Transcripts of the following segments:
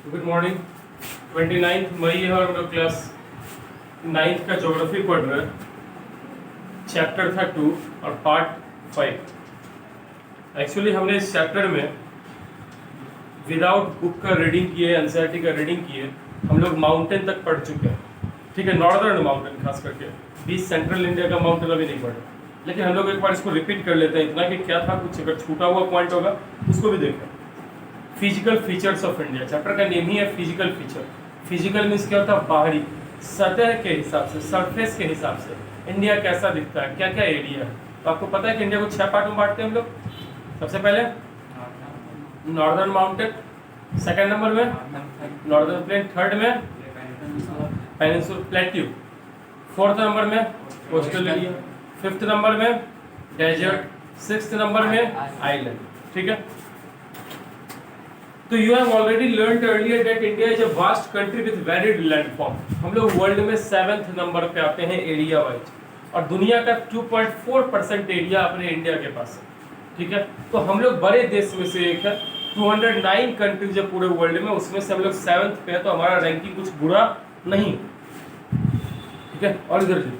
Good morning. 29 मई है और हम लोग क्लास 9th का ज्योग्राफी पढ़ रहे हैं। चैप्टर था 2 और पार्ट 5। एक्चुअली हमने इस चैप्टर में विदाउट बुक का रीडिंग किए, एनसीईआरटी का रीडिंग किए, हम लोग माउंटेन तक पढ़ चुके हैं। ठीक है, नॉर्दर्न माउंटेन खास करके, बीच सेंट्रल इंडिया का माउंटेन अभी नहीं पढ़े, लेकिन हम लोग एक बार इसको रिपीट कर लेते हैं इतना कि क्या था, कुछ अगर छूटा हुआ पॉइंट होगा उसको भी देखें। Physical features of India, chapter का नेम ही है फिजिकल फीचर। फिजिकल मीन्स क्या होता है? बाहरी सतह के हिसाब से, सरफेस के हिसाब से इंडिया कैसा दिखता है, क्या क्या एरिया है। तो आपको पता है कि इंडिया को 6 पार्ट में बांटते हैं हम लोग। सबसे पहले नॉर्दर्न माउंटेन, सेकंड नंबर में नॉर्दर्न प्लेन, थर्ड में पेनिनसुलर प्लेट्यू, फोर्थ नंबर में कोस्टल एरिया, फिफ्थ नंबर में डेजर्ट, सिक्स्थ नंबर में आइलैंड। ठीक है, तो you have already learned earlier that India is a vast country with varied landform. हम लोग वर्ल्ड में 7th नंबर पे आते हैं एरिया वाइज, और दुनिया का 2.4% एरिया अपने इंडिया के पास है। ठीक है, तो हम लोग बड़े देश में से एक है। 209 कंट्रीज है पूरे वर्ल्ड में, उसमें से हम लोग 7th पे है, तो हमारा रैंकिंग कुछ बुरा नहीं। ठीक है, और इधर जी,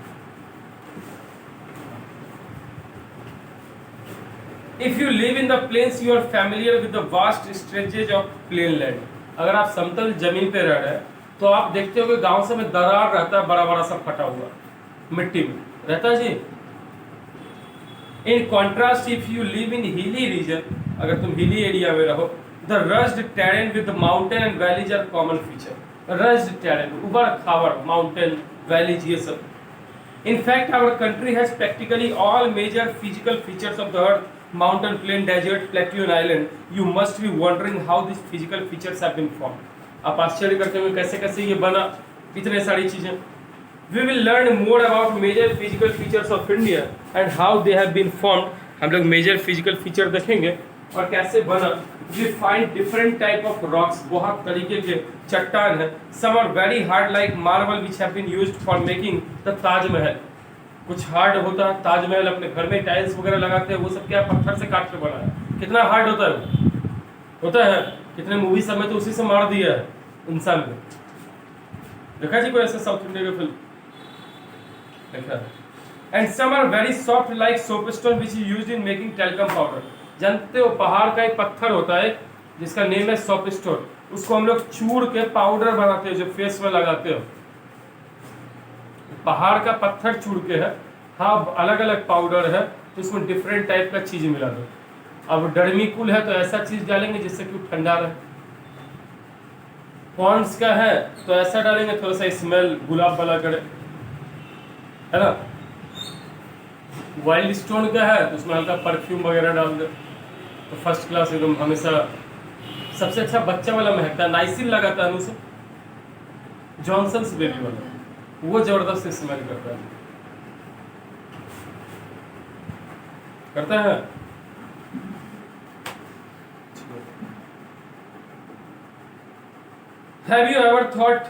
If you live in the plains, you are familiar with the vast stretches of plain land. अगर आप समतल जमीन पे रह रहे हैं तो आप देखते हो कि गांव से में दरार रहता है, बड़ा बड़ा सा फटा हुआ मिट्टी में रहता है जी। In contrast if you live in hilly region, अगर तुम हिली एरिया में रहो, the rugged terrain with mountain and valleys are common feature. Rugged terrain, उबड़ खाबड़ माउंटेन वैलीज, ये सब। In fact, our country has practically all major physical features of the earth: mountain, plain, desert, plateau and island. You must be wondering how these physical features have been formed. आप आश्चर्य करते हुए कैसे कैसे ये बना, इतने सारी चीजें। We will learn more about major physical features of India and how they have been formed. हम लोग major physical feature देखेंगे और कैसे बना। We find different type of rocks, बहुत तरीके के चट्टान है। Some are very hard like marble which have been used for making the Taj Mahal. कुछ हार्ड होता है, ताजमहल अपने घर में टाइल्स वगैरह लगाते हैं, वो सब क्या पत्थर से काट के बना है। कितना हार्ड होता है वो, होता है। कितने मूवी सब में तो उसी से मार दिया है इंसान को। देखा जी कोई ऐसा साउथ इंडिया का फिल्म? देखा। And some are very soft like soapstone which is used in making talcum powder. जानते हो पहाड़ का एक पत्थर होता है जिसका नेम है सोपस्टोन, उसको हम लोग चूर के पाउडर बनाते हैं जो फेस में लगाते हो। पहाड़ का पत्थर चूर के है, हाँ, अलग अलग पाउडर है, तो उसमें डिफरेंट टाइप का चीज मिला दो। अब डर्मीकुल है तो ऐसा चीज डालेंगे जिससे कि ठंडा रहे। पॉन्ड्स का है तो ऐसा डालेंगे थोड़ा सा स्मेल गुलाब वाला करे, है ना। वाइल्ड स्टोन का है तो उसमें हल्का परफ्यूम वगैरह डाल दो, तो फर्स्ट क्लास एकदम। हमेशा सबसे अच्छा बच्चा वाला महकता है, नाइसिल लगाता है उसे, जॉनसन्स बेबी वाला, वो जबरदस्त स्मेल करता है। Have you ever thought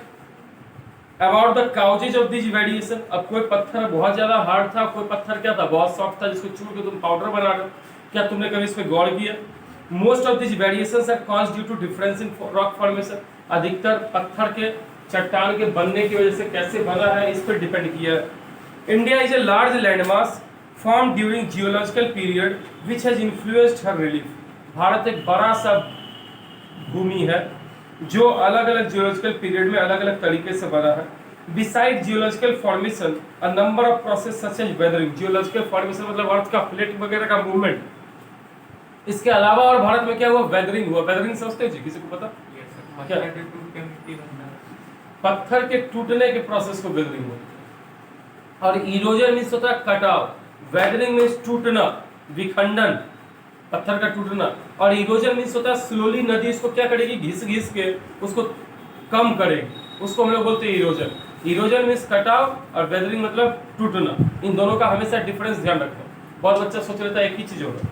about the causes of these variation? अब कोई पत्थर बहुत ज्यादा हार्ड था, कोई पत्थर क्या था, बहुत सॉफ्ट था, जिसको चूर के तुम पाउडर बना रहे हो। क्या तुमने कभी इस पे गौर किया? Most of this variations are caused due to difference in rock formation. अधिकतर पत्थर के चट्टान के बनने की वजह से कैसे बना है इस पर डिपेंड किया है। India is a large landmass form during geological period which has influenced her relief. Bharat एक बड़ा सा भूमि है जो अलग अलग जियोलॉजिकल पीरियड में अलग अलग तरीके से बना है। Beside geological formation a number of process such as weathering. Geological formation मतलब अर्थ का प्लेट वगैरह का मूवमेंट। इसके अलावा और भारत में क्या हुआ? वेदरिंग हुआ। वेदरिंग समझते हो जी, किसी को पता? क्या? पत्थर के टूटने के प्रोसेस को वेदरिंग हुआ। और इरोजन मीन्स होता है कटाव, वेदरिंग मीन्स टूटना, विखंडन, पत्थर का टूटना। और इरोजन मीन्स होता है स्लोली नदी इसको क्या करेगी, घिस घिस के उसको कम करेगी, उसको हम लोग बोलते हैं इरोजन। इरोजन मीन्स कटाव और वेदरिंग मतलब टूटना। इन दोनों का हमेशा डिफरेंस ध्यान रखना। बहुत बच्चा सोच लेता है एक ही चीज होगा।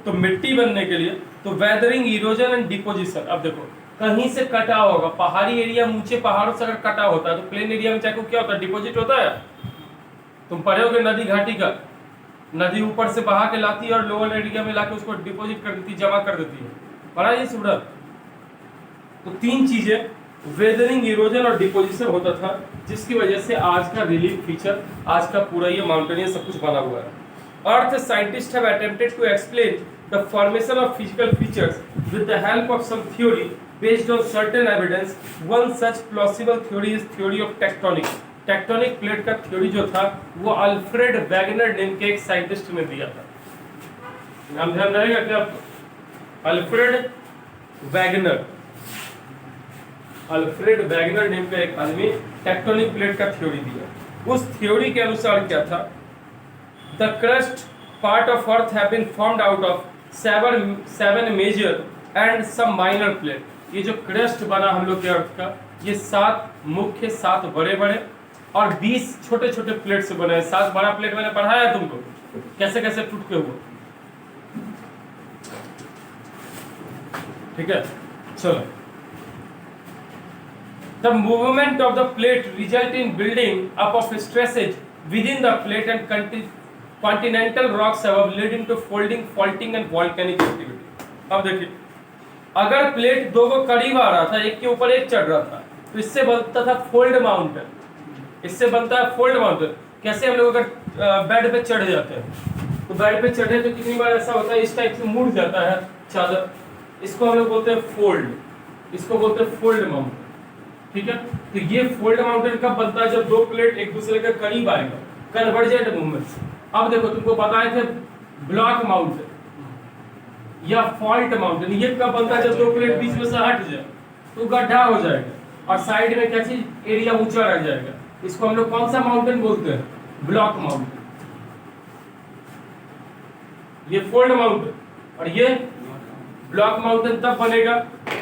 तो मिट्टी बनने के लिए तो वेदरिंग, इरोजन एंड डिपोजिशन। अब देखो कहीं से कटाव होगा, पहाड़ी एरिया में ऊंचे पहाड़ों से अगर कटाव होता है तो प्लेन एरिया में चाहे क्या होता है, डिपोजिट होता है। तुम पढ़े होगे नदी घाटी का, नदी ऊपर से बहा के लाती है और लोअर एरिया में लाके उसको डिपॉजिट कर देती है, जमा कर देती है। पढ़ा ये सुब्रत? तो तीन चीजें, वेदरिंग, इरोजन और डिपोजिशन होता था, जिसकी वजह से आज का रिलीफ फीचर, आज का पूरा ये माउंटेनियस सब कुछ बना हुआ है। Earth scientists have attempted to explain the formation of physical features with the help of some theory based on certain evidence. One such plausible theory is theory of tectonics. Tectonic plate का theory जो था वो Alfred Wegener name के एक scientist ने दिया था। नाम ध्यान रहेगा क्या आपको? Alfred Wegener, Alfred Wegener name का एक आदमी टेक्टोनिक प्लेट का थ्योरी दिया। उस थ्योरी के अनुसार क्या था? The crust part of earth have been formed out of seven major and some minor plate. ये जो क्रस्ट बना हम लोग के अर्थ का, ये 7 मुख्य, 7 बड़े बड़े और 20 छोटे छोटे प्लेट से बना है। 7 बड़ा प्लेट मैंने पढ़ाया तुमको कैसे कैसे टूट के हुआ, ठीक है। चलो, the movement of the plate result in building up of stresses within the plate and continental rocks above leading to folding, faulting and volcanic activity। अब देखिए, अगर प्लेट दो को करीब आ रहा था, एक के ऊपर एक चढ़ रहा था, तो इससे बनता था फोल्ड माउंटेन, इससे बनता है फोल्ड माउंटेन। कैसे? हम लोग अगर बेड पे चढ़ जाते हैं, तो बेड पे चढ़े तो कितनी बार ऐसा होता है, इस टाइप से मुड़ जाता है चादर, इसको हम लोग बोलते हैं फोल्ड, इसको बोलते हैं फोल्ड माउंटेन, ठीक है। तो ये फोल्ड माउंटेन कब बनता है? जब दो प्लेट एक दूसरे के करीब आएगा, कन्वर्जेंट मूवमेंट से। अब देखो, तुमको बताए थे ब्लॉक माउंटेन या फॉल्ट माउंटेन, ये कब बनता है? जब दो प्लेट बीच में से हट जाए तो गड्ढा हो जाएगा और साइड में क्या चीज, एरिया ऊंचा रह जाएगा। इसको हम लोग कौन सा माउंटेन बोलते हैं? Block mountain. ये फोल्ड माउंटेन और ये ब्लॉक माउंटेन तब बनेगा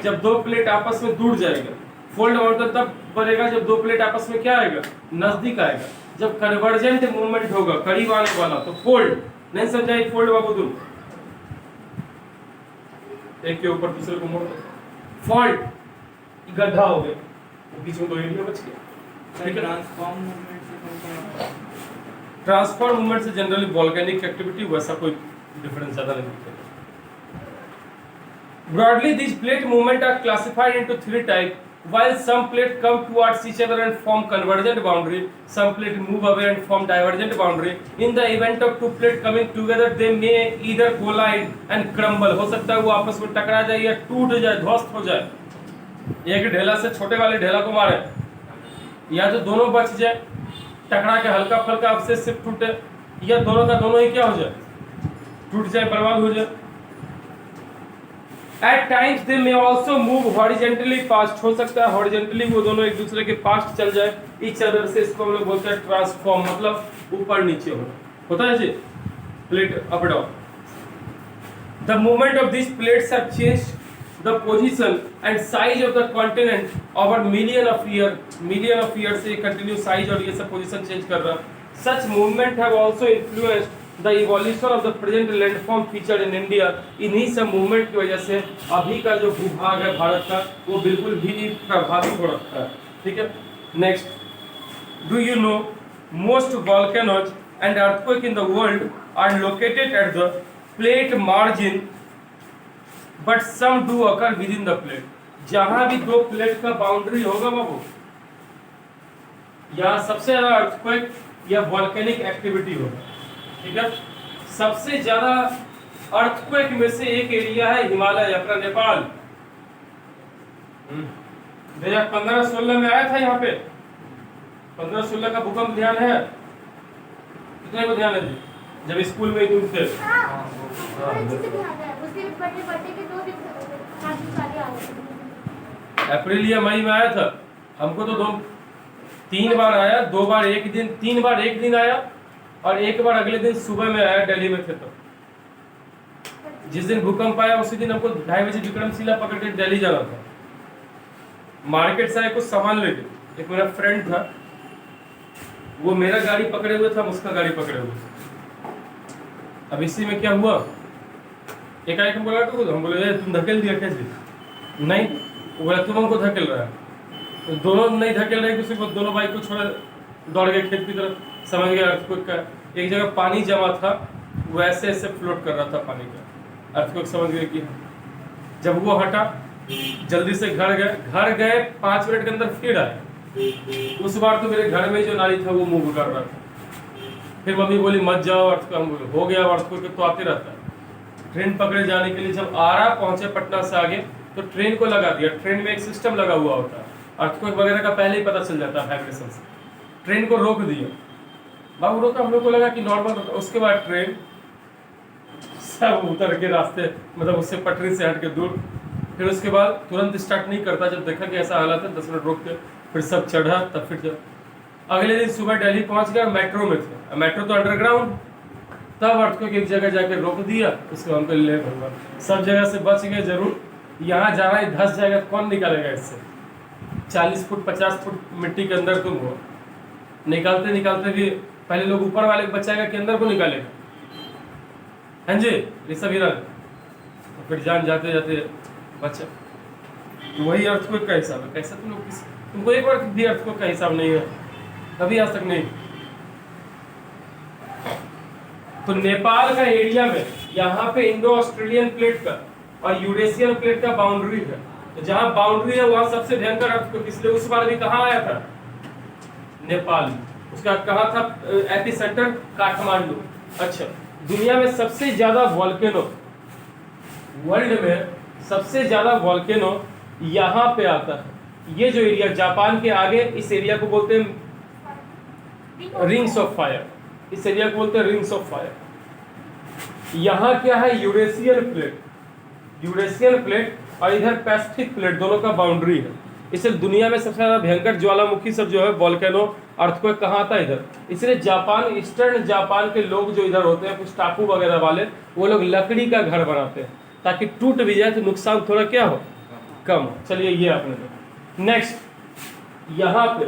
जब दो प्लेट आपस में जुड़ जाएगा। फोल्ड माउंटेन तब बनेगा जब दो प्लेट आपस में क्या आएगा, नजदीक आएगा। जब कन्वर्जेंट मूवमेंट होगा, करीब आने वाला, तो फोल्ड। नहीं समझा? एक फोल्ड बाबू तुम, एक के ऊपर दूसरे को मोड़ दो, फॉल्ट, गड्ढा हो गया, तो बीच में दो एरिया बच गया। ट्रांसफॉर्म मूवमेंट से जनरली वोल्केनिक एक्टिविटी, वैसा कोई डिफरेंस ज्यादा नहीं दिखेगा। Broadly, these plate movement are classified into 3 types. While some plate come towards each other and form convergent boundary, some plate move away and form divergent boundary. In the event of 2 plate coming together, they may either collide and crumble. हो सकता है वो आपस में टकरा जाए या टूट जाए, ध्वस्त हो जाए। एक ढेला से छोटे वाले ढेला को मारे, या तो दोनों बच जाए, टकरा के हल्का फल्का अवशेष से टूटे, या दोनों का दोनों ही क्या हो जाए, टूट जाए, बर्बाद हो जाए। At times they may also move horizontally past, हो सकता है horizontally वो दोनों एक दूसरे के पास चल जाए, each other से। इसको हम लोग बोलते हैं ट्रांसफॉर्म, मतलब ऊपर नीचे होता है जी, plate up down. The movement of these plates have changed the position and size of the continent over million of years से continue size और ये सब position change कर रहा। Such movement have also influenced the evolution of the present landform feature in India। इन्हीं सब movement की वजह से अभी का जो भूभाग है भारत का, वो बिल्कुल भी प्रभावित हो रखा है, ठीक है। Next, do you know most volcanoes and earthquake in the world are located at the plate margin, but some do occur within the plate। जहां भी दो प्लेट का बाउंड्री होगा बाबू, यहाँ सबसे ज्यादा अर्थक्वेक या वॉल्केनिक एक्टिविटी होगा, ठीक है। सबसे ज्यादा अर्थक्वेक में से एक एरिया है हिमालय, अपना नेपाल। 2015-16 में आया था यहाँ पे, 15-16 का भूकंप ध्यान है? कितने को ध्यान है जी? जब स्कूल में ही तुम थे। अप्रैल या मई में आया था। हमको तो 3 बार आया, 2 बार एक दिन, 3 बार एक दिन आया और एक बार अगले दिन सुबह में आया, दिल्ली में थे तो। जिस दिन भूकंप आया उसी दिन हमको 2:30 बजे विक्रमशिला पकड़ के दिल्ली जाना था। मार्केट से कुछ सामान लेके, एक मेरा फ्रेंड था, वो मेरा गाड़ी पकड़े हुए था, उसका गाड़ी पकड़े हुए था। अब इसी में क्या हुआ, एकाएक हम बोला तो हम बोले तुम धकेल दिया कैसे? नहीं, वो बोला तुम हमको धकेल रहा है। तो दोनों नहीं धकेल रहे किसी को, दोनों बाइक को छोड़े दौड़ गए खेत की तरफ। समझ गया अर्थक्वेक का। एक जगह पानी जमा था, वो ऐसे ऐसे फ्लोट कर रहा था पानी का। अर्थक्वेक समझ गए कि जब वो हटा जल्दी से घर गए 5 मिनट के अंदर फिर आए। उस बार तो मेरे घर में जो नाली था वो मूव कर रहा था। फिर मम्मी बोली मत जाओ, अर्थ हम बोले हो गया, अर्थ को तो आते रहता है। ट्रेन पकड़े जाने के लिए जब आरा पहुंचे पटना से आगे, तो ट्रेन को लगा दिया। ट्रेन में एक सिस्टम लगा हुआ होता है, अर्थक्वेक वगैरह का पहले ही पता चल जाता है वाइब्रेशन से। ट्रेन को रोक दिया, बाबू रोका, हम लोग को लगा कि नॉर्मल। उसके बाद ट्रेन सब उतर के रास्ते, मतलब उससे पटरी से हट के दूर। फिर उसके बाद तुरंत स्टार्ट नहीं करता, जब देखा कि ऐसा हालत है 10 मिनट रोक के फिर सब चढ़ा, तब फिर चढ़ा। अगले दिन सुबह दिल्ली पहुंच गया, मेट्रो में थे, मेट्रो तो अंडरग्राउंड, तब अर्थक्वेक एक जगह जाके रोक दिया। उसके बाद हमको ले भगवान सब जगह से बच गए। जरूर यहाँ जाना ही धस जाएगा, कौन निकालेगा इससे। 40 फुट 50 फुट मिट्टी के अंदर तुम हो, निकालते निकालते भी पहले लोग ऊपर वाले को बचाएगा कि अंदर को निकालेगा। हाँ जी, ऋषभ हिरन, तो फिर जान जाते जाते बचा। तो वही अर्थक्वेक का हिसाब है। कैसा तुम लोग तुमको एक बार भी अर्थक्वेक का हिसाब नहीं है, कभी आज तक नहीं। तो नेपाल का एरिया में यहाँ पे इंडो ऑस्ट्रेलियन प्लेट का और यूरेशियन प्लेट का बाउंड्री है। तो जहाँ बाउंड्री है वहां सबसे भयंकर अर्थक्वेक, इसलिए उस बार भी कहाँ आया था, नेपाल में। उसका कहा था एपिसेंटर काठमांडू। अच्छा, दुनिया में सबसे ज्यादा वॉल्केनो, वर्ल्ड में सबसे ज्यादा वॉल्केनो यहाँ पे आता है। ये जो एरिया जापान के आगे, इस एरिया को बोलते हैं रिंग्स ऑफ फायर। इस एरिया को बोलते हैं रिंग्स ऑफ फायर। यहाँ क्या है, यूरेशियन प्लेट, यूरेशियन प्लेट और इधर पैसिफिक प्लेट, दोनों का बाउंड्री है। इसलिए दुनिया में सबसे ज्यादा भयंकर ज्वालामुखी सब जो है वॉल्केनो अर्थक्वेक कहाँ आता है, इधर। इसलिए जापान, ईस्टर्न जापान के लोग जो इधर होते हैं, कुछ टापू वगैरह वाले, वो लोग लकड़ी का घर बनाते हैं ताकि टूट भी जाए तो नुकसान थोड़ा क्या हो, कम हो। चलिए ये आपने नेक्स्ट, यहाँ पे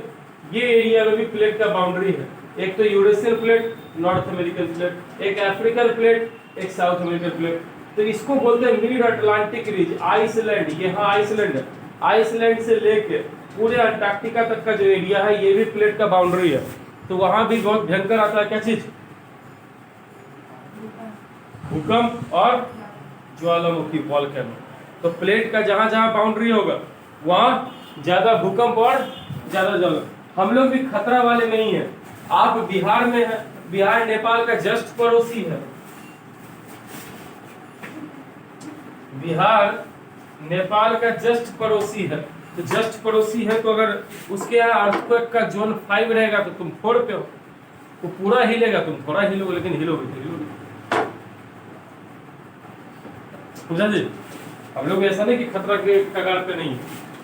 ये एरिया में भी प्लेट का बाउंड्री है। एक तो Eurasian plate, north American plate, एक अफ्रीकन प्लेट, एक साउथ अमेरिकन प्लेट। तो इसको बोलते हैं मिड अटलांटिक रीज। आइसलैंड, यहाँ आइसलैंड है, आइसलैंड से लेके पूरे अंटार्कटिका तक का जो एरिया है, ये भी प्लेट का बाउंड्री है। तो वहां भी बहुत भयंकर आता है, क्या चीज, भूकंप और ज्वालामुखी, वॉल्केनो। तो प्लेट का जहां जहां बाउंड्री होगा वहां ज्यादा भूकंप और ज्यादा ज्वाला। हम लोग भी खतरा वाले नहीं है। आप बिहार में है, बिहार नेपाल का जस्ट पड़ोसी है। बिहार नेपाल का जस्ट पड़ोसी है। तो जस्ट पड़ोसी है, तो अगर उसके यहाँ अर्थक्वेक का जोन 5 रहेगा तो तुम 4 पे हो, तो पूरा हिलेगा, तुम थोड़ा हिलोगे लेकिन हिलोगे। समझा जी। हम लोग ऐसा नहीं कि खतरा के कगार पे नहीं है।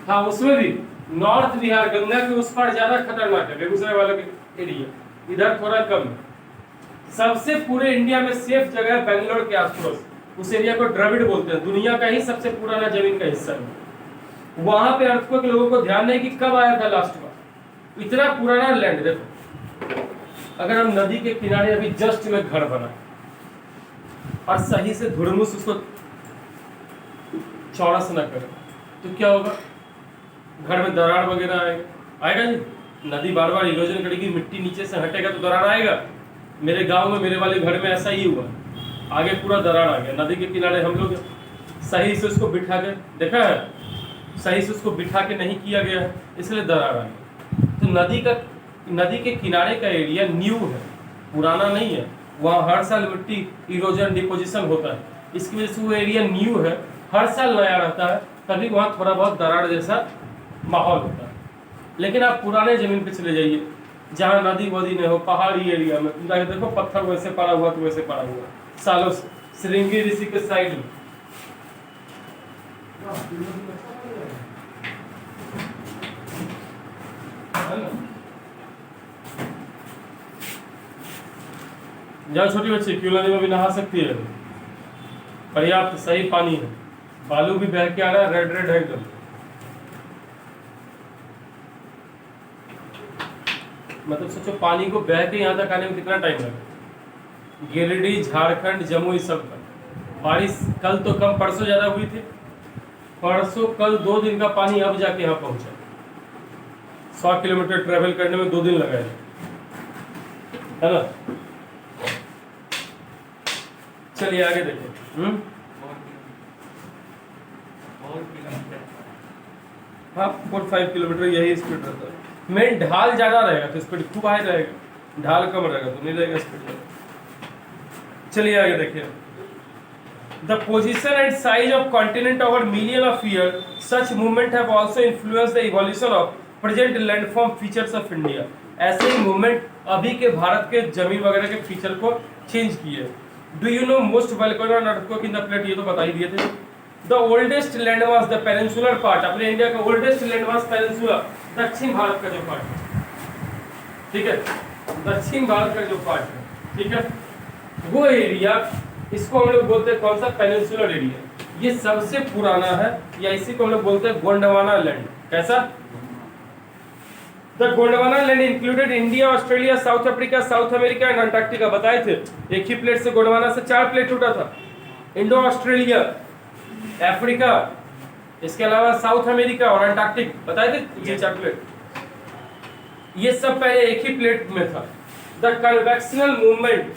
हाँ, उसमें भी नॉर्थ बिहार, गंगा के उस पार ज्यादा खतरनाक है, बेगूसराय वाला एरिया, इधर थोड़ा कम है। सबसे पूरे इंडिया में सेफ जगह है बेंगलोर के आसपास, उस एरिया को द्रविड़ बोलते हैं, दुनिया का ही सबसे पुराना जमीन का हिस्सा है। वहां पे अर्थक्वेक लोगों को ध्यान नहीं कि कब आया था लास्ट बार। इतना पुराना लैंड, देखो अगर हम नदी के किनारे अभी जस्ट में घर बना और सही से धुरमुस उसको चौरस न करें तो क्या होगा, घर में दरार वगैरह आएगा जी। नदी बार बार इरोजन करेगी, मिट्टी नीचे से हटेगा तो दरार आएगा। मेरे गांव में मेरे वाले घर में ऐसा ही हुआ, आगे पूरा दरार आ गया। नदी के किनारे हम लोग सही से उसको बिठा के, देखा है, सही से उसको बिठा के नहीं किया गया है, इसलिए दरार आ गया। तो नदी के किनारे का एरिया न्यू है, पुराना नहीं है। वहाँ हर साल मिट्टी इरोजन डिपोजिशन होता है, इसकी वजह से वो एरिया न्यू है, हर साल नया रहता है, तभी वहाँ थोड़ा बहुत दरार जैसा माहौल होता है। लेकिन आप पुराने जमीन पे चले जाइए जहाँ नदी वदी नहीं हो, पहाड़ी एरिया में देखो पत्थर वैसे पड़ा हुआ तो वैसे पड़ा हुआ सालों से। श्रृंगी ऋषि के साइड में जहाँ छोटी बच्ची क्यों नदी में भी नहा सकती है, पर्याप्त सही पानी है, बालू भी बह के आ रहा है, रेड रेड है एकदम। मतलब सोचो पानी को बह के यहाँ तक आने में कितना टाइम लगा। गिरिडीह, झारखंड, जमुई सब का बारिश कल तो कम, परसों ज्यादा हुई थी। परसों कल 2 दिन का पानी अब जाके यहाँ पहुंचा। 100 किलोमीटर ट्रेवल करने में 2 दिन लगा है ना। चलिए आगे देखिए। हाँ 4-5 किलोमीटर यही स्पीड रहता है। मेन ढाल ज़्यादा रहेगा तो स्पीड खूब हाई रहेगा, ढाल कम रहेगा तो नहीं रहेगा स्पीड ज़्यादा। चलिए आगे देखिए। The position and size of continent over million of year, such movement have also influence the evolution of present landform features of India. ऐसे ही मूवमेंट अभी के भारत के जमीन वगैरह के फीचर को चेंज किए। Do you know most volcano and earthquake in the plate, ये तो बता ही दिए थे। The oldest landmass, the peninsular part, अपने इंडिया का ओल्डेस्ट लैंडमास पेनिनसुला, दक्षिण भारत का जो पार्ट है, ठीक है, दक्षिण भारत का जो पार्ट है, ठीक है, वो एरिया, इसको हम लोग बोलते हैं कौन सा, पेनिनसुलर एरिया। ये सबसे पुराना है, या इसी को हम लोग बोलते हैं गोंडवाना लैंड। कैसा? The Gondwana land included India, Australia, south Africa, south America and Antarctica. बताए थे एक ही प्लेट से, गोंडवाना से 4 प्लेट टूटा था। इंडो ऑस्ट्रेलिया, अफ्रीका, इसके अलावा साउथ अमेरिका और अंटार्कटिक, बताए थे ये 4 प्लेट। ये सब पहले एक ही प्लेट में था। The convectional movement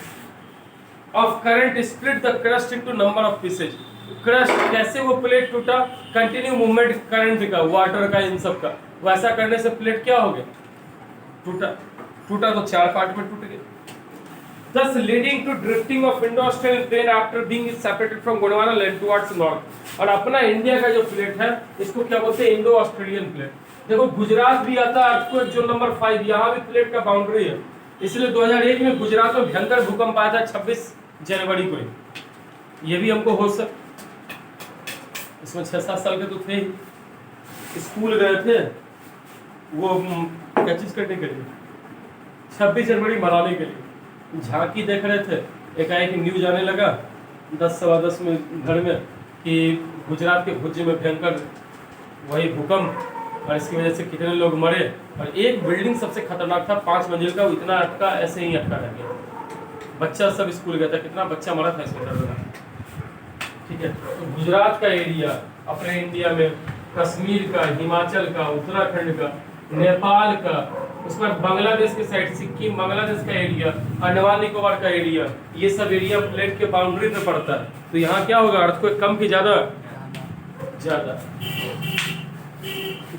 of current split the crust into number of pieces. Crust कैसे वो प्लेट टूटा, कंटिन्यू मूवमेंट करंट का, वाटर का, इन सब का, वैसा करने से प्लेट क्या हो गया, टूटा। टूटा तो 4 पार्ट में टूट गया। Thus leading to drifting of Indo-Australian plate after being separated from Gondwana land towards north। और अपना इंडिया का जो प्लेट है इसको क्या बोलते हैं, इंडो ऑस्ट्रेलियन प्लेट। देखो गुजरात भी आता है आपको जो नंबर 5, यहाँ भी प्लेट का बाउंड्री है। इसलिए 2001 में गुजरात में भयंकर भूकंप आया था 26 जनवरी को। ये भी हमको हो इसमें 6-7 साल के तो थे ही, स्कूल गए थे वो क्या चीज करने के लिए, 26 जनवरी मनाने के लिए झांकी देख रहे थे। एकाएक न्यूज आने लगा 10-10 में घर में कि गुजरात के भुज में भयंकर वही भूकंप, और इसकी वजह से कितने लोग मरे। और एक बिल्डिंग सबसे खतरनाक था, 5 मंजिल का, इतना अटका, ऐसे ही अटका रह गया। बच्चा सब स्कूल गया था, कितना बच्चा मरा था इसमें डर लगा। ठीक है, तो गुजरात का एरिया अपने इंडिया में, कश्मीर का, हिमाचल का, उत्तराखंड का, नेपाल का, उसके बाद बांग्लादेश के साइड, सिक्किम, बांग्लादेश का एरिया, अंडमान निकोबार का एरिया, ये सब एरिया प्लेट के बाउंड्री पे पड़ता है। तो यहाँ क्या होगा, अर्थक्वेक कम की ज्यादा? ज्यादा।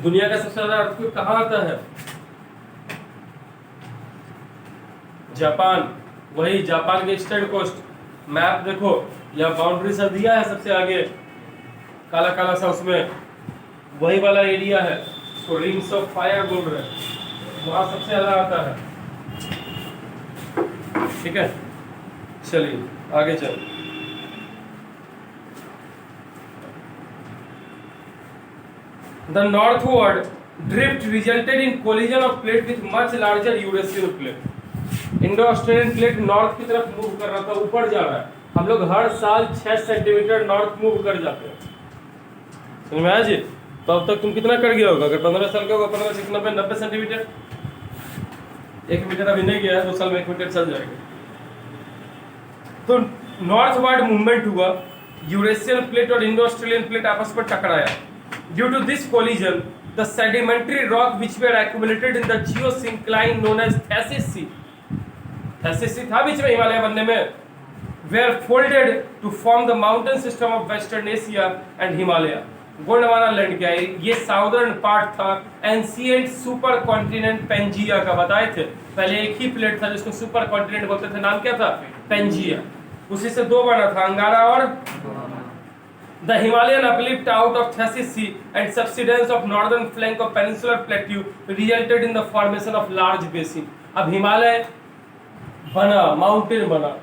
दुनिया का सबसे ज्यादा अर्थक्वेक कहाँ आता है? जापान। वही जापान के ईस्टर्न कोस्ट, मैप देखो, यहाँ बाउंड्री सा दिया है सबसे आगे, काला काला सा, उसमें वही वाला एरिया है, तो रिंग्स ऑफ फायर बोल रहे हैं, वहां सबसे ज्यादा आता है। ठीक है, चलिए आगे चल। The northward drift resulted in collision of plate with much larger Eurasian plate. Indo Australian plate north की तरफ मूव कर रहा था, ऊपर जा रहा है। हम लोग हर साल 6 सेंटीमीटर नॉर्थ मूव कर जाते हैं, समझ में आया जी? तो अब तक तुम कितना कर गया होगा? अगर 15 साल का होगा, 15 से 90 सेंटीमीटर, 1 मीटर अभी नहीं गया है, 2 साल में 1 मीटर चल जाएगा। तो नॉर्थवर्ड मूवमेंट हुआ, यूरेशियन प्लेट और इंडो ऑस्ट्रेलियन प्लेट आपस में टकराया। Due to this collision the sedimentary rock which were accumulated in the geosyncline known as Tethys sea, Tethys sea था बीच में हिमालय बनने में, were folded to form the mountain system of Western Asia and Himalaya। Gondwana land क्या है? ये southern part था ancient super continent Pangaea का। बताए थे पहले एक ही प्लेट था जिसको सुपर कॉन्टिनेंट बोलते थे, नाम क्या था? पेंजिया। उसी से 2 बना था, अंगारा और the Himalayan uplift out of Tethys sea and subsidence of northern flank of peninsular plateau resulted in the formation of large basin. अब हिमालय बना, माउंटेन बना,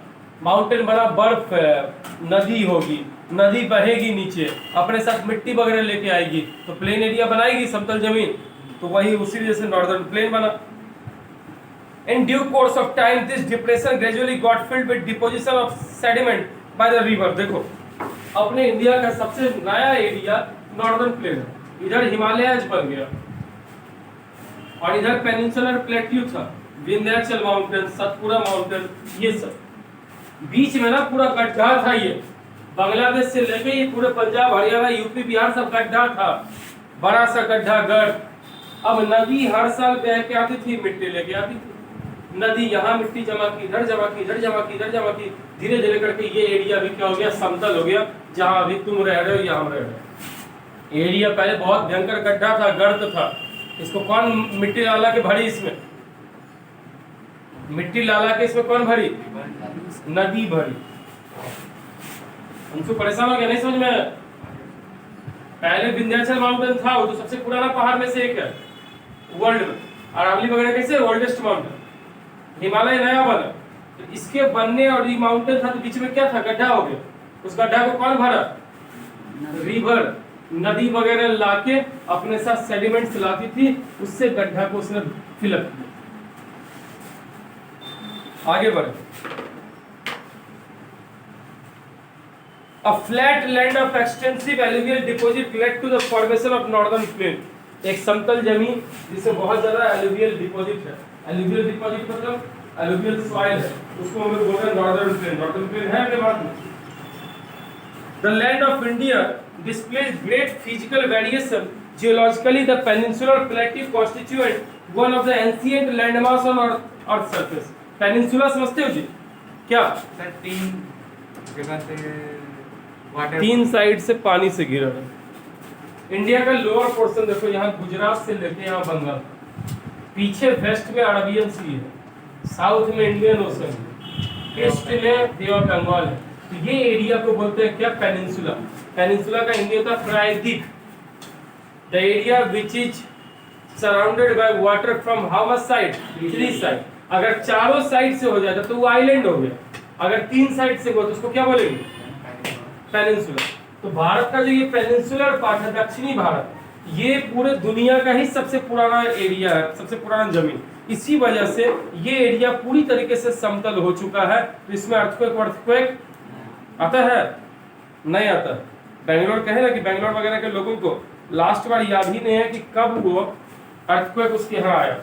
माउंटेन बना, बर्फ है, नदी होगी, नदी बहेगी नीचे, अपने साथ मिट्टी वगैरह लेके आएगी, तो प्लेन एरिया बनाएगी, समतल जमीन, तो वही उसी वजह से नॉर्दर्न प्लेन बना। In due course of time this depression gradually got filled with deposition of sediment by the river. देखो अपने इंडिया का सबसे नया एरिया नॉर्दर्न प्लेन है, इधर हिमालयज बन गया और इधर पेनिनसुलर प्लेट्यू था, विंध्याचल माउंटेन, सतपुरा माउंटेन, ये सब बीच में ना पूरा गड्ढा था। ये बांग्लादेश से लेके ये पूरे पंजाब, हरियाणा, यूपी, बिहार सब गड्ढा था, बड़ा सा गड्ढा गढ़। अब नदी हर साल बह के आती थी, मिट्टी लेके आती थी, नदी यहाँ मिट्टी जमा की, इधर जमा की, इधर जमा की, इधर जमा की, धीरे धीरे करके ये एरिया भी क्या हो गया, समतल हो गया, जहाँ अभी तुम रह रहे हो या हम रह रहे हो। एरिया पहले बहुत भयंकर गड्ढा था, गर्त था। इसको कौन मिट्टी डाला के भरी? इसमें मिट्टी डाला के इसमें कौन भरी? नदी भरी। हमसे परेशान हो गया, नहीं समझ में? पहले विंध्याचल माउंटेन था, वो तो सबसे पुराना पहाड़ में से एक है वर्ल्ड में। अरावली वगैरह कैसे ओल्डेस्ट माउंटेन। हिमालय नया बना, तो इसके बनने और ये माउंटेन था तो बीच में क्या था? गड्ढा हो गया। उस गड्ढा को कौन भरा? रिवर, नदी वगैरह लाके अपने साथ सेडिमेंट्स लाती थी, उससे गड्ढा को उसने फिलअप किया। आगे बढ़े। A flat land of extensive alluvial deposit led to the formation of northern plain. एक समतल जमीन जिसमें बहुत ज्यादा alluvial deposit है। alluvial deposit मतलब alluvial soil है, उसको हम लोग बोलते हैं northern plain। northern plain है के बाद में The land of India displays great physical variation. Geologically, the peninsular plateau constitutes one of the ancient landmass on Earth's surface. Peninsula समझते हो जी? क्या? सर 3 जगह से वाटर, 3 साइड से पानी से घिरा है। इंडिया का लोअर पोर्शन देखो, यहाँ गुजरात से लेके यहाँ बंगाल, पीछे वेस्ट में अरबियन सी है, साउथ में इंडियन ओशन है, ईस्ट में बे ऑफ बंगाल है। तो ये एरिया को बोलते हैं क्या? पेनिनसुला। पेनिनसुला का हिंदी होता है प्रायद्वीप। The area which is surrounded by water from how much side? 3 side. अगर चारों साइड से हो जाता तो वो आइलैंड हो गया, अगर 3 साइड से हुआ तो उसको क्या बोलेंगे? पेनिनसुला। तो भारत का जो ये पेनिनसुलर पार्ट है, दक्षिणी भारत, ये पूरे दुनिया का ही सबसे पुराना एरिया है, सबसे पुराना जमीन। इसी वजह से ये एरिया पूरी तरीके से समतल हो चुका है। तो इसमें अर्थक्वेक आता है? नहीं आता। बेंगलोर कहे ना कि बेंगलोर वगैरह के लोगों को लास्ट बार याद ही नहीं है कि कब वो अर्थक्वेक उसके यहाँ आया।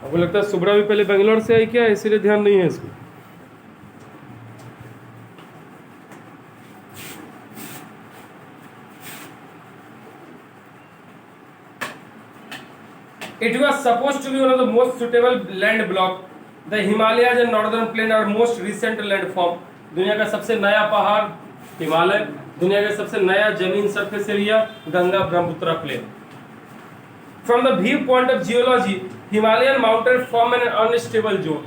आपको लगता है सुब्रा भी पहले बेंगलोर से आई क्या? इसीलिए ध्यान नहीं है इसको। It was supposed to be one of the most suitable land block. The Himalayas and Northern Plain are most recent landform. दुनिया का सबसे नया पहाड़ हिमालय, दुनिया का सबसे नया जमीन surface area Ganga Brahmaputra plain. From the viewpoint of geology, Himalayan mountain form an unstable zone.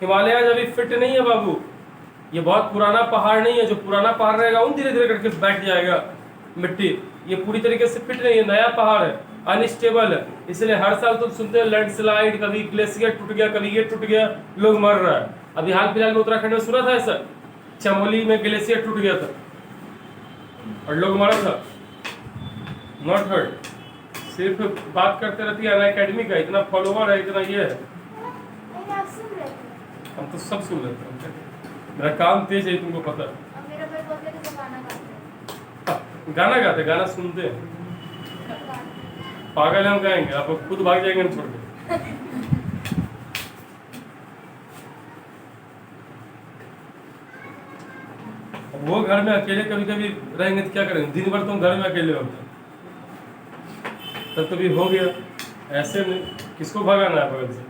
Himalaya अभी फिट नहीं है बाबू, ये बहुत पुराना पहाड़ नहीं है। जो पुराना पहाड़ रहेगा वो धीरे धीरे करके बैठ जाएगा मिट्टी, ये पूरी तरीके से फिट नहीं है, नया पहाड़ है, अनस्टेबल है। इसलिए हर साल तुम सुनते हो लैंडस्लाइड, कभी ग्लेशियर टूट गया, कभी ये टूट गया, लोग मर रहा है। अभी हाल फिलहाल में उत्तराखंड में सुना था ऐसा, चमोली में ग्लेशियर टूट गया था और लोग मरा था। नॉट हर्ड, सिर्फ बात करते रहती है अनअकैडमी का, इतना फॉलोवर है, इतना ये है। हम तो सब सुन लेते हैं, मेरा काम तेज है, तुमको पता है। गाना गाते, गाना सुनते हैं, पागल हम गाएंगे, आप खुद भाग जाएंगे हम छोड़ के। वो घर में अकेले कभी कभी रहेंगे तो क्या करेंगे? दिन भर तुम घर में अकेले होते, तब तो भी हो गया। ऐसे नहीं, किसको भगाना है बगल से?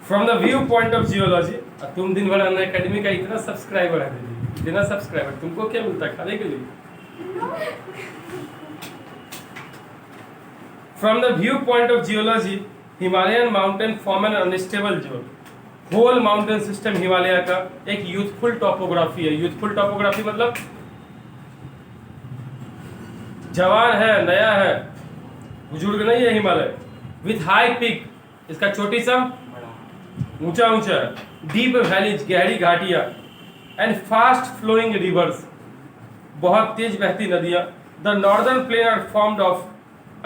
From the view point of geology, तुम दिन भर अनअकैडमी का इतना सब्सक्राइबर है, बिना सब्सक्राइबर तुमको क्या मिलता है खाने के लिए? From the view point of geology, Himalayan mountain form an unstable zone. Whole mountain system Himalaya का एक यूथफुल टॉपोग्राफी है। यूथफुल टॉपोग्राफी मतलब जवान है, नया है, बुजुर्ग नहीं है हिमालय। विथ हाई पीक, इसका चोटी सा ऊंचा ऊंचा है, डीप वैलीज, गहरी घाटियां, एंड फास्ट फ्लोइंग रिवर्स, बहुत तेज बहती नदियां। The northern plain are formed of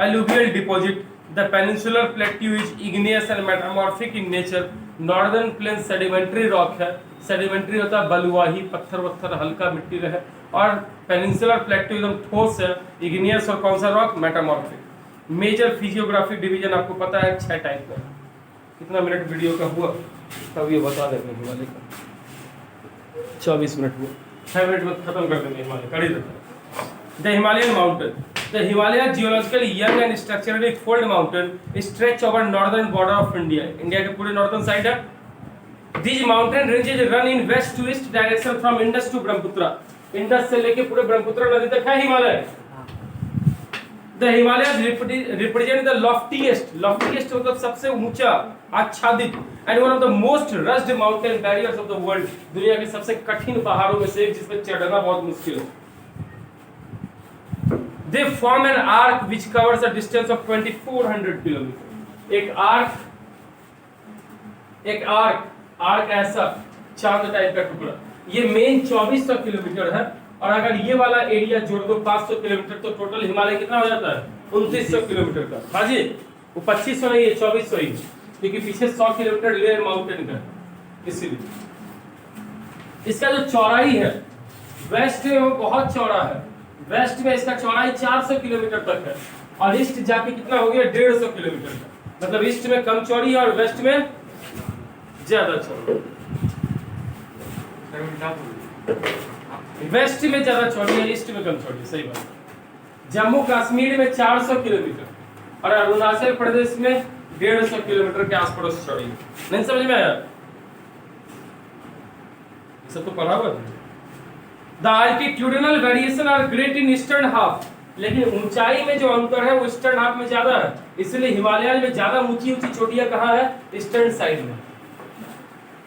alluvial deposit. The peninsular plateau is igneous and metamorphic in nature. Northern plain sedimentary rock है, सेडिमेंट्री होता है बलुआही, पत्थर वत्थर हल्का मिट्टी रहे, और पेनिनसुलर प्लेटो एकदम ठोस है, इग्नियस, और कौन सा rock? Metamorphic. Major physiographic division आपको पता है 6 टाइप का। कितना मिनट वीडियो का हुआ तब ये बता देंगे हिमालय का। 24 मिनट हुआ, 6 मिनट में खत्म कर देंगे हिमालय, कर ही देते हैं। The Himalayan mountain, the Himalaya geologically young and structurally fold mountain stretch over northern border of India. India के पूरे northern side है। These mountain ranges run in west to east direction from Indus to Brahmaputra. Indus से लेके पूरे ब्रह्मपुत्र नदी तक है Himalaya. The Himalayas represent the loftiest मतलब सबसे ऊंचा, आच्छादित and one of the most rugged mountain barriers of the world, दुनिया के सबसे कठिन पहाड़ों में से एक जिसमें चढ़ना बहुत मुश्किल है। They form an arc which covers a distance of 2400 kilometre. एक आर्क ऐसा चांद टाइप का टुकड़ा, ये मेन 2400 किलोमीटर है, और अगर ये वाला एरिया जोड़ दो 500 किलोमीटर तो टोटल हिमालय कितना हो जाता है 2900 किलोमीटर का। हाँ जी, वो 2500 नहीं है 2400 ही, क्योंकि पीछे 100 किलोमीटर लेयर माउंटेन का, इसीलिए इसका जो चौड़ाई है वेस्ट में वो बहुत चौड़ा है। वेस्ट में इसका चौड़ाई 400 किलोमीटर तक है, और ईस्ट जाके कितना हो गया 150 किलोमीटर का। मतलब ईस्ट में कम चौड़ी है और वेस्ट में ज्यादा चौड़ी। वेस्ट में ज्यादा चौड़ी है, ईस्ट में कम चौड़ी है, सही बात। जम्मू कश्मीर में 400 किलोमीटर और अरुणाचल प्रदेश में 150 किलोमीटर के आसपास चौड़ी है। नहीं समझ में आया? सब तो पढ़ा हुआ है। The altitudinal variation are great in eastern half, लेकिन ऊंचाई में जो अंतर है वो ईस्टर्न हाफ में ज्यादा है, इसलिए हिमालय में ज्यादा ऊंची चोटियां कहाँ है? ईस्टर्न साइड में।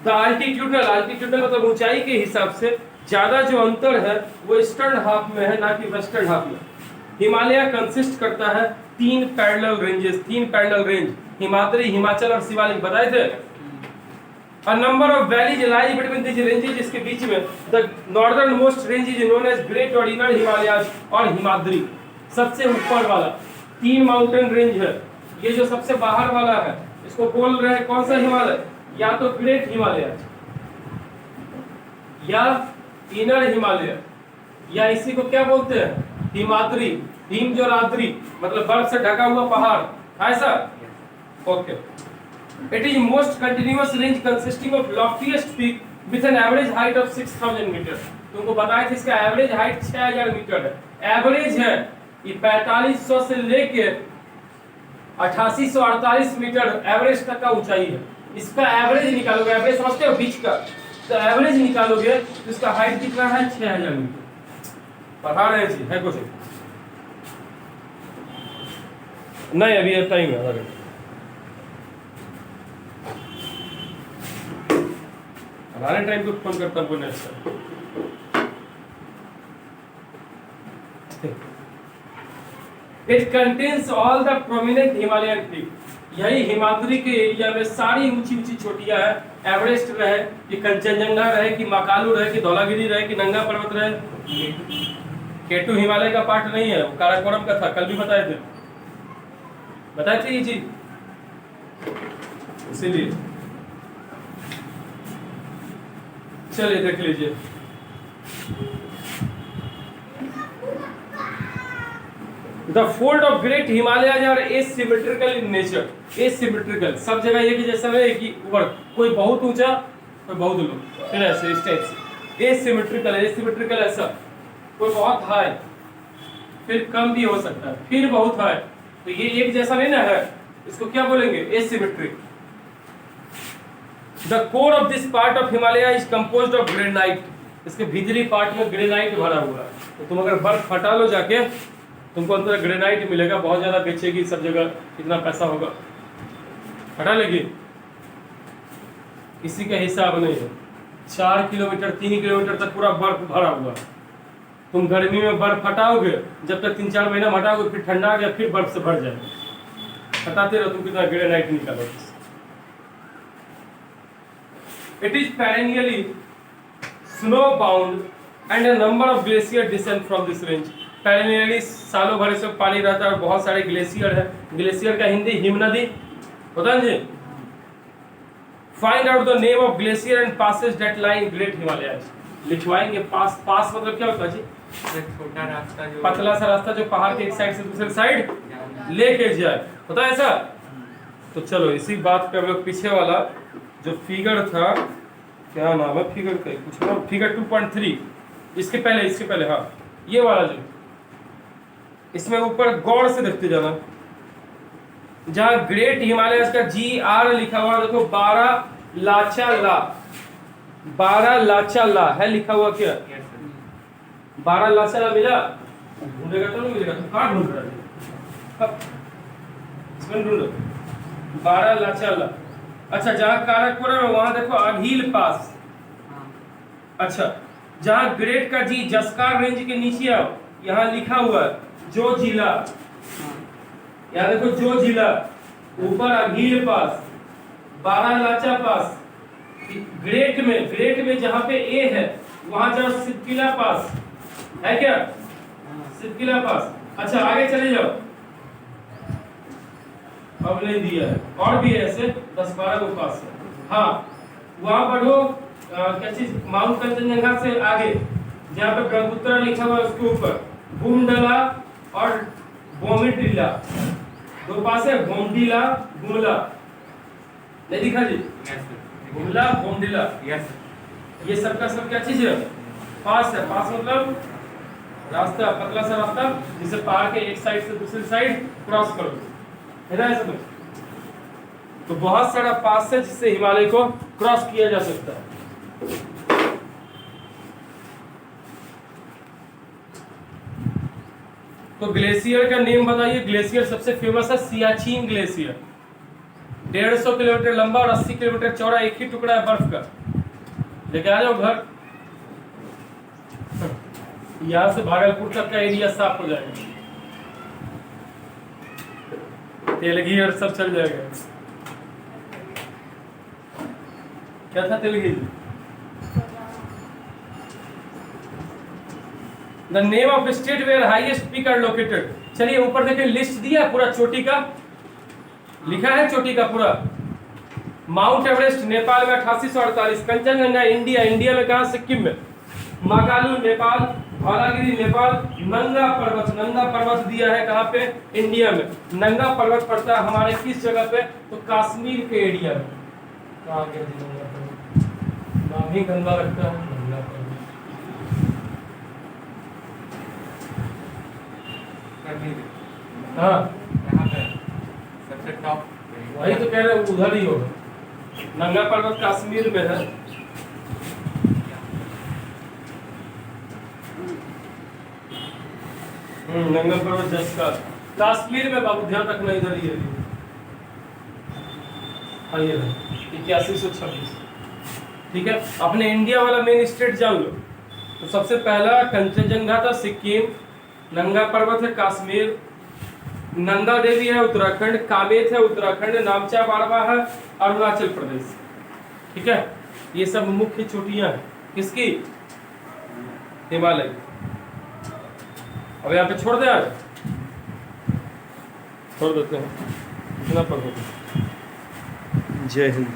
द आल्टीट्यूडनल मतलब ऊंचाई के हिसाब से ज्यादा जो अंतर है वो ईस्टर्न हाफ में है, ना कि वेस्टर्न हाफ में। हिमालय कंसिस्ट करता है 3 पैरेलल रेंज, हिमाद्री, हिमाचल और शिवालिक बताए थे। A number of valleys lie between these ranges, इसके बीच में the northern most range is known as Great Ordinary Himalayas और हिमाद्री। सबसे ऊपर वाला 3 माउंटेन रेंज है, ये जो सबसे बाहर वाला है इसको बोल रहे हैं कौन सा हिमालय? या तो ग्रेट हिमालय या इनर हिमालय, या इसी को क्या बोलते हैं? हिमाद्री, हिम जो रात्रि मतलब बर्फ से ढका हुआ पहाड़, ऐसा। Okay. It is most continuous range consisting of loftiest peak with an average height of 6000 मीटर। तुमको बताया था इसका एवरेज हाइट 6000 मीटर है। एवरेज है ये 4500 से लेके 8848 मीटर एवरेज तक का ऊंचाई है। इसका एवरेज निकालोगे, एवरेज समझते हो बीच का, तो एवरेज निकालोगे तो इसका हाइट कितना है? 6000 मीटर। पढ़ा रहे जी है कुछ नहीं? अभी टाइम है, हमारे टाइम को फोन करता हूँ। It contains all the prominent Himalayan peak, यही हिमाद्री के एरिया में सारी ऊंची चोटियां है। एवरेस्ट रहे कि कंचनजंगा रहे कि मकालू रहे कि धौलागिरी रहे कि नंगा पर्वत रहे। केटू हिमालय का पार्ट नहीं है, वो काराकोरम का था, कल भी बताए थे ये चीज, इसीलिए चलिए देख लीजिए। The fold of Great Himalayas are asymmetrical in nature। asymmetrical सब जगह एक ही जैसा है कि ऊपर कोई बहुत ऊंचा कोई बहुत लो, फिर ऐसे इस टाइप से। asymmetrical ऐसा, कोई बहुत हाई फिर कम भी हो सकता है, फिर बहुत हाई, तो ये एक जैसा नहीं ना है, इसको क्या बोलेंगे? asymmetric। The core of this part of Himalaya is composed of granite। इसके भीतरी पार्ट में ग्रेनाइट भरा हुआ है, तो तुम अगर बर्फ हटा लो जाके तुमको अंदर ग्रेनाइट मिलेगा। बहुत ज्यादा बेचेगी सब जगह, कितना पैसा होगा, हटा लेगी, किसी का हिसाब नहीं है। 4 किलोमीटर 3 किलोमीटर तक पूरा बर्फ भरा हुआ। तुम गर्मी में बर्फ हटाओगे, जब तक 3-4 महीना हटाओगे, फिर ठंडा आ गया फिर बर्फ से भर जाएगा। हटाते रहो, तुम कितना ग्रेनाइट निकालोगे। It is perennially snow-bound and a number of glaciers descend from this range। perennially सालों भर से पानी रहता है और बहुत सारे ग्लेशियर है। ग्लेशियर का हिंदी हिमनदी होता है जी। Find out the name of glacier and passes that lie in Great Himalayas। लिखवाएंगे पास मतलब क्या होता है जी? छोटा रास्ता, जो पतला सा रास्ता जो पहाड़ के एक साइड से दूसरे साइड लेके जाए, होता है ऐसा। तो चलो इसी बात पे हम लोग पीछे वाला जो फिगर था, क्या नाम है फिगर का, कुछ ना, फिगर 2.3, इसके पहले हाँ, ये वाला जो, इसमें ऊपर गौर से देखते जाना, जहाँ ग्रेट हिमालय का GR लिखा हुआ देखो, 12 लाचा ला है लिखा हुआ क्या? 12 लाचाला मिला, ढूंढेगा तो नहीं मिलेगा, तुम कहाँ ढूंढ रहे हो? इसमें ढूंढो 12 लाचाला। अच्छा, जहाँ काराकोरम है वहां देखो अघिल पास। अच्छा, जहाँ ग्रेट का जी जस्कार रेंज के नीचे आओ, यहाँ लिखा हुआ है जो जिला, यहाँ देखो जो जिला, ऊपर अघिल पास, 12 लाचा पास। ग्रेट में जहाँ पे ए है वहां जाओ सिपकिला पास, है क्या? सिपकिला पास। अच्छा, आगे चले जाओ, अब नहीं दिया है, और भी है ऐसे 10-12 को पास है। हाँ, वहां बढ़ो, क्या चीज, माउंट कंचनजंगा से आगे जहाँ पे ब्रह्मपुत्र लिखा हुआ है उसके ऊपर बूमडला और बोमिडिला, दो पास है, बोमडिला गुमला, नहीं दिखा जी? गुमला बोमडिला, ये सबका सब क्या चीज है? पास है। पास मतलब रास्ता, पतला सा रास्ता जिसे पहाड़ के एक साइड से दूसरी साइड क्रॉस कर दो, है ना? ऐसा तो बहुत सारा पास है जिससे हिमालय को क्रॉस किया जा सकता है। तो ग्लेशियर का नेम बताइए। ग्लेशियर सबसे फेमस है सियाचिन ग्लेशियर, 150 किलोमीटर लंबा और 80 किलोमीटर चौड़ा एक ही टुकड़ा है बर्फ का। लेके आ जाओ घर, यहाँ से भागलपुर तक का एरिया साफ हो जाएगा, तेलगी और सब चल जाएगा। क्या था तेलगी? The name of state where highest peak are located. चलिए ऊपर देखिए, लिस्ट दिया पूरा चोटी का, लिखा है चोटी का पूरा। माउंट एवरेस्ट नेपाल में 8848, कंचनजंगा इंडिया में कहा? सिक्किम में। महाकालू नेपाल, धौलागिरी नेपाल, नंगा पर्वत दिया है कहाँ पे? इंडिया में। नंगा पर्वत पड़ता है हमारे किस जगह पे? तो कश्मीर के एरिया में। कहाँ गया जी नंगा पर्वत? नाम ही गंदा लगता है, नंगा पर्वत। हाँ, यहाँ पे सबसे टॉप वही तो कह रहे हैं, उधर ही होगा। नंगा पर्वत कश्मीर में है। नंगा पर्वत जस्का कश्मीर में, बाबू ध्यान रखना, इधर ही है। हाँ, ये 8126। ठीक है, अपने इंडिया वाला मेन स्टेट जान लो। तो सबसे पहला कंचनजंगा था सिक्किम, नंगा पर्वत है कश्मीर, नंदा देवी है उत्तराखंड, कामेत है उत्तराखंड, नामचा बाड़वा है अरुणाचल प्रदेश। ठीक है, ये सब मुख्य चोटियां हैं किसकी? हिमालय। अब यहाँ पे छोड़ दे, आज छोड़ देते हैं, इतना पर्वत। जय हिंद।